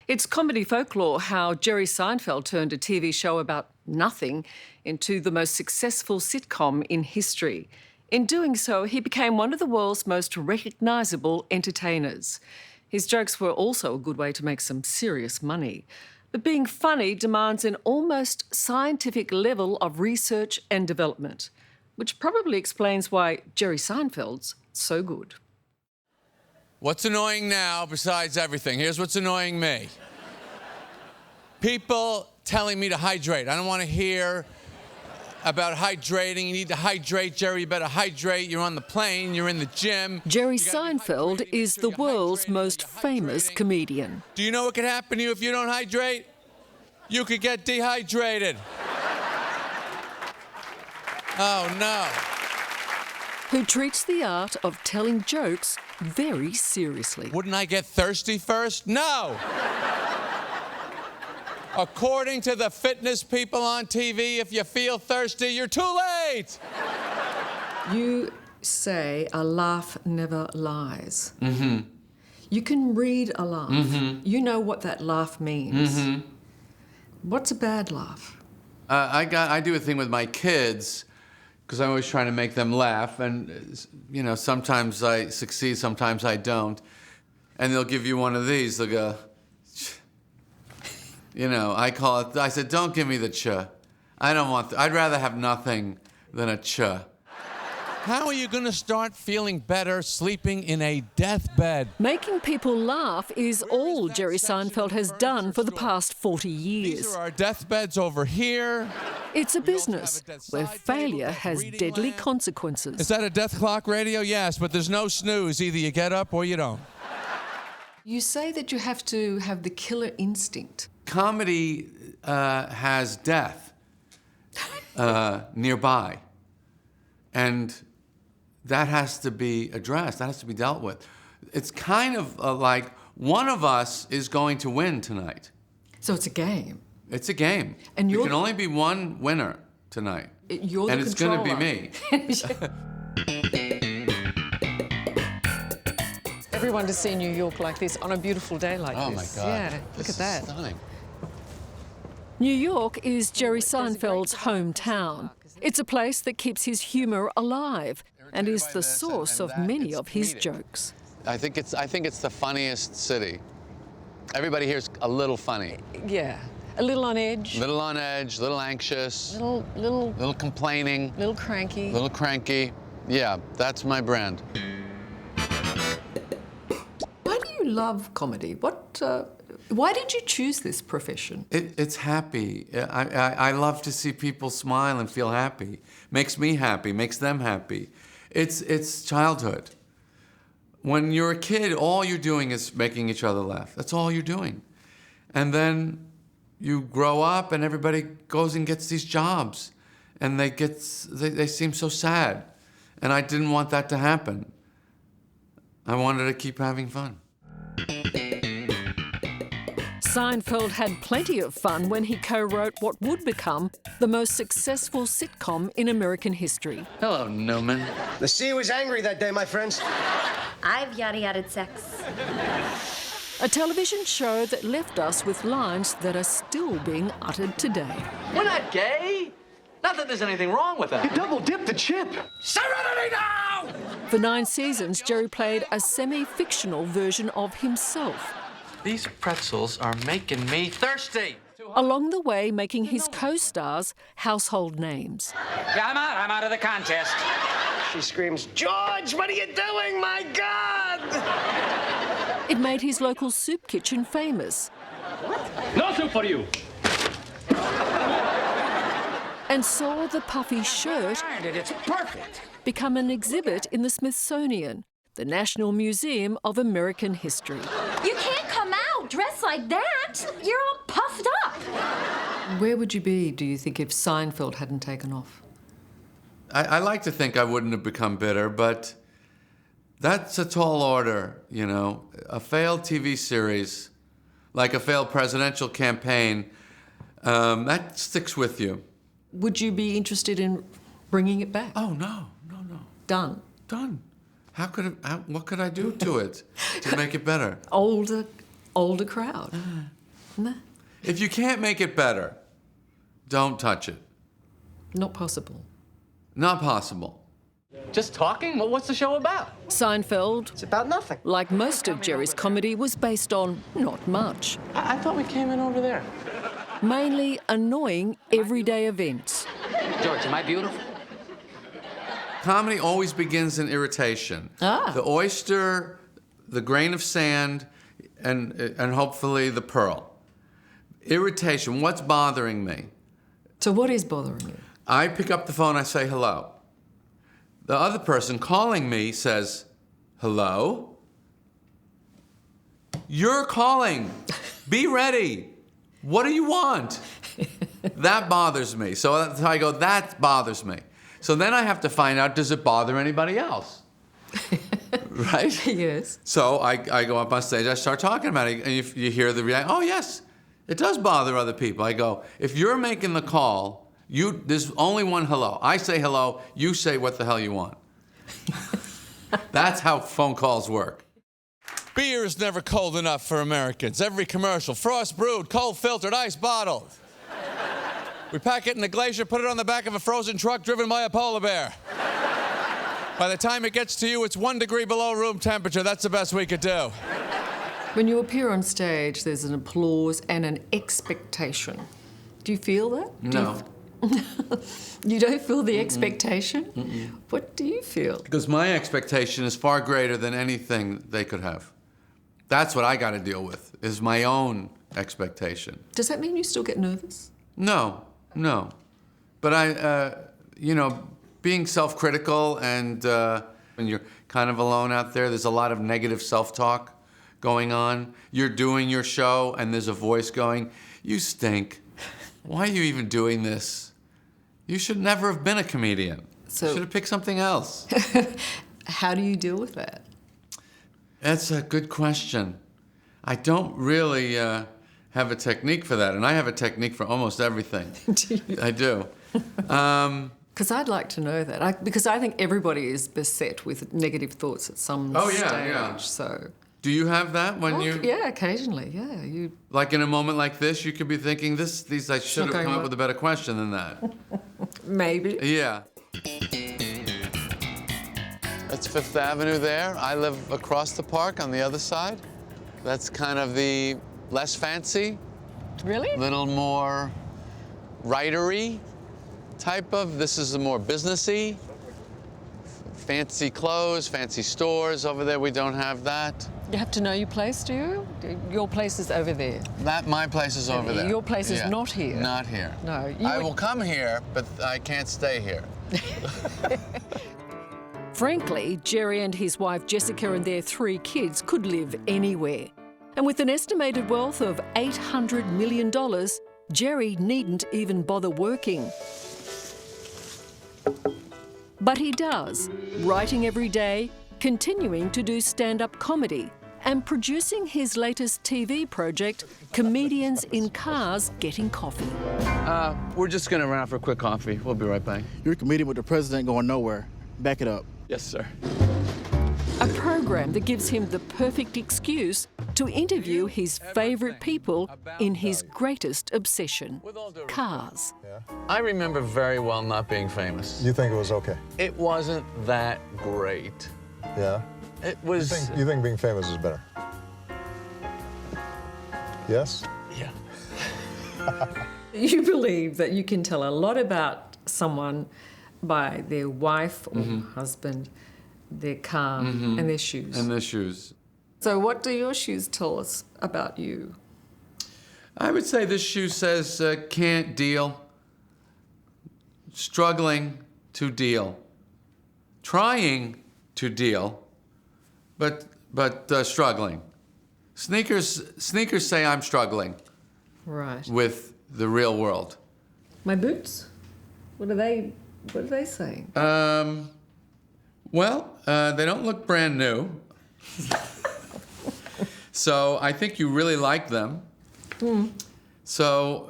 It's comedy folklore how Jerry Seinfeld turned a TV show about nothing into the most successful sitcom in history. In doing so, he became one of the world's most recognisable entertainers. His jokes were also a good way to make some serious money. But being funny demands an almost scientific level of research and development, which probably explains why Jerry Seinfeld's so good. What's annoying now besides everything? Here's what's annoying me. People telling me to hydrate. I don't want to hear about hydrating. You need to hydrate, Jerry. You better hydrate. You're on the plane. You're in the gym. Jerry Seinfeld is the world's most famous comedian. Do you know what could happen to you if you don't hydrate? You could get dehydrated. Oh, no. Who treats the art of telling jokes very seriously. Wouldn't I get thirsty first? No. According to the fitness people on TV, if you feel thirsty, you're too late. You say a laugh never lies. Mm-hmm. You can read a laugh. Mm-hmm. You know what that laugh means. Mm-hmm. What's a bad laugh? I do a thing with my kids because I'm always trying to make them laugh, and you know, sometimes I succeed, sometimes I don't, and they'll give you one of these. They'll go, you know, I said, don't give me the ch. I don't want, I'd rather have nothing than a ch. How are you going to start feeling better sleeping in a deathbed? Making people laugh is all Jerry Seinfeld has done for the past 40 years. These are our deathbeds over here. It's a business where failure has deadly consequences. Is that a death clock radio? Yes, but there's no snooze. Either you get up or you don't. You say that you have to have the killer instinct. Comedy has death nearby. And that has to be addressed. That has to be dealt with. It's kind of like one of us is going to win tonight. So it's a game. It's a game. And there can only be one winner tonight. You're the and it's going to be me. Everyone to see New York like this on a beautiful day like this. Oh my God. Yeah, look at that. Stunning. New York is Jerry Seinfeld's hometown. It's a place that keeps his humour alive and is the source of many of his jokes. I think it's the funniest city. Everybody here's a little funny. Yeah, a little on edge. Little on edge, little anxious. Little complaining. Little cranky. Little cranky. Yeah, that's my brand. Why do you love comedy? Why did you choose this profession? It's happy. I love to see people smile and feel happy. Makes me happy, makes them happy. It's childhood. When you're a kid, all you're doing is making each other laugh. That's all you're doing. And then you grow up and everybody goes and gets these jobs. And they seem so sad. And I didn't want that to happen. I wanted to keep having fun. Seinfeld had plenty of fun when he co-wrote what would become the most successful sitcom in American history. Hello, Newman. The sea was angry that day, my friends. I've yada-yada'd sex. A television show that left us with lines that are still being uttered today. We're not gay. Not that there's anything wrong with that. You double-dipped the chip. Serenity now! For 9 seasons, Jerry played a semi-fictional version of himself. These pretzels are making me thirsty. Along the way, making his co-stars household names. Yeah, I'm out of the contest. She screams, George, what are you doing, my God? It made his local soup kitchen famous. No soup for you. And saw the Puffy Shirt It's perfect. become an exhibit in the Smithsonian, the National Museum of American History. You can't come out dressed like that. You're all puffed up. Where would you be, do you think, if Seinfeld hadn't taken off? I like to think I wouldn't have become bitter, but that's a tall order, you know. A failed TV series, like a failed presidential campaign, that sticks with you. Would you be interested in bringing it back? Oh, no. Done. What could I do to it to make it better? Older crowd. Nah, If you can't make it better, don't touch it. not possible. Not possible. Just talking? Well, what's the show about? Seinfeld, It's about nothing. like most of Jerry's comedy, was based on not much. I thought we came in over there. Mainly annoying everyday events. George, am I beautiful? Comedy always begins in irritation. Ah. The oyster, the grain of sand, and hopefully the pearl. Irritation, what's bothering me? So what is bothering you? I pick up the phone, I say hello. The other person calling me says, hello? You're calling. Be ready. What do you want? That bothers me. So I go, that bothers me. So then I have to find out, does it bother anybody else? Right? Yes. So I go up on stage, I start talking about it, and you hear the reaction, oh yes, it does bother other people. I go, if you're making the call, there's only one hello. I say hello, you say what the hell you want. That's how phone calls work. Beer is never cold enough for Americans. Every commercial, frost brewed, cold filtered, ice bottled. We pack it in a glacier, put it on the back of a frozen truck driven by a polar bear. By the time it gets to you, it's 1 degree below room temperature. That's the best we could do. When you appear on stage, there's an applause and an expectation. Do you feel that? No. You don't feel the expectation? What do you feel? Because my expectation is far greater than anything they could have. That's what I got to deal with, is my own expectation. Does that mean you still get nervous? No. But being self-critical and when you're kind of alone out there's a lot of negative self-talk going on. You're doing your show and there's a voice going, you stink. Why are you even doing this? You should never have been a comedian. So- You should have picked something else. How do you deal with that? That's a good question. I don't really have a technique for that, and I have a technique for almost everything. Do you? I do. Because I'd like to know that. Because I think everybody is beset with negative thoughts at some Oh, stage. yeah, yeah. So, Do you have that when you... yeah, occasionally, yeah. You Like in a moment like this, you could be thinking, these I should have going come up well. with a better question than that. maybe. Yeah. That's Fifth Avenue there. I live across the park on the other side. That's kind of the less fancy, Really? little more writery type of. This is the more businessy. Fancy clothes, fancy stores. Over there, we don't have that. You have to know your place, do you? Your place is over there. My place is over there. Your place is Yeah. not here. Not here. No. I will come here, but I can't stay here. Frankly, Jerry and his wife Jessica and their 3 kids could live anywhere. And with an estimated wealth of $800 million, Jerry needn't even bother working. But he does, writing every day, continuing to do stand-up comedy, and producing his latest TV project, Comedians in Cars Getting Coffee. We're just gonna run out for a quick coffee. We'll be right back. You're a comedian with the president going nowhere. Back it up. Yes, sir. A program that gives him the perfect excuse to interview his favourite people in his greatest obsession, cars. I remember very well not being famous. You think it was okay? It wasn't that great. Yeah? It was... You think being famous is better? Yes? Yeah. You believe that you can tell a lot about someone by their wife or husband, their car, and their shoes. And the shoes. So what do your shoes tell us about you? I would say this shoe says, can't deal. Struggling to deal. Trying to deal, but struggling. Sneakers say I'm struggling Right. with the real world. My boots? What are they saying? Well, they don't look brand new. So I think you really like them. So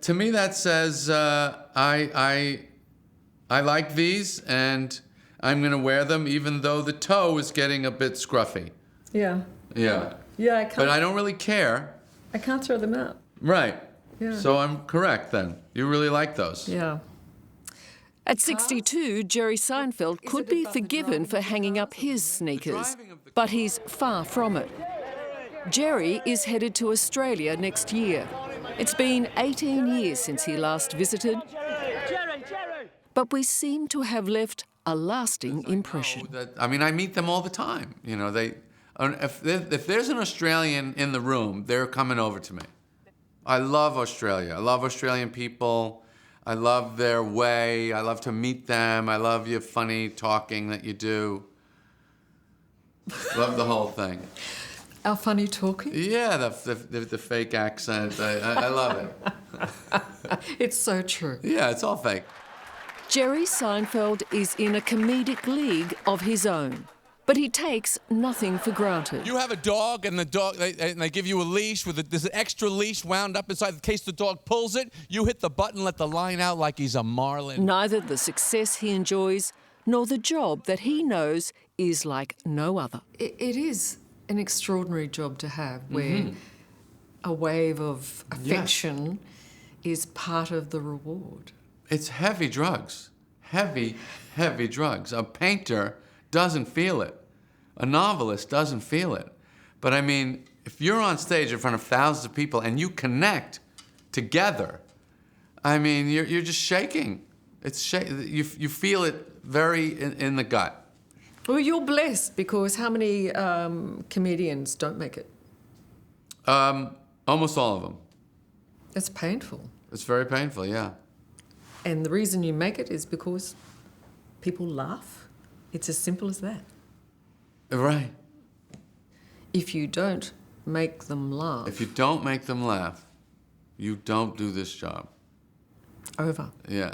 to me that says I like these and I'm gonna wear them even though the toe is getting a bit scruffy. Yeah. Yeah. Yeah, I can't. But I don't really care I can't throw them out. Right. Yeah. So I'm correct then. You really like those. Yeah. At 62, Jerry Seinfeld could be forgiven for hanging up his sneakers, but he's far from it. Jerry is headed to Australia next year. It's been 18 years since he last visited, but we seem to have left a lasting impression. I mean, I meet them all the time. You know, if there's an Australian in the room, they're coming over to me. I love Australia. I love Australian people. I love their way. I love to meet them. I love your funny talking that you do. Love the whole thing. Our funny talking? Yeah, the fake accent. I love it. It's so true. Yeah, it's all fake. Jerry Seinfeld is in a comedic league of his own, but he takes nothing for granted. You have a dog, and they give you a leash there's an extra leash wound up inside in case the dog pulls it. You hit the button, let the line out like he's a marlin. Neither the success he enjoys nor the job that he knows is like no other. It is an extraordinary job to have where a wave of affection is part of the reward. It's heavy drugs. Heavy, heavy drugs. A painter doesn't feel it. A novelist doesn't feel it. But I mean, if you're on stage in front of thousands of people and you connect together, I mean, you're just shaking. You feel it very in the gut. Well, you're blessed because how many comedians don't make it? Almost all of them. It's painful. It's very painful, yeah. And the reason you make it is because people laugh. It's as simple as that. Right. If you don't make them laugh... If you don't make them laugh, you don't do this job. Over. Yeah.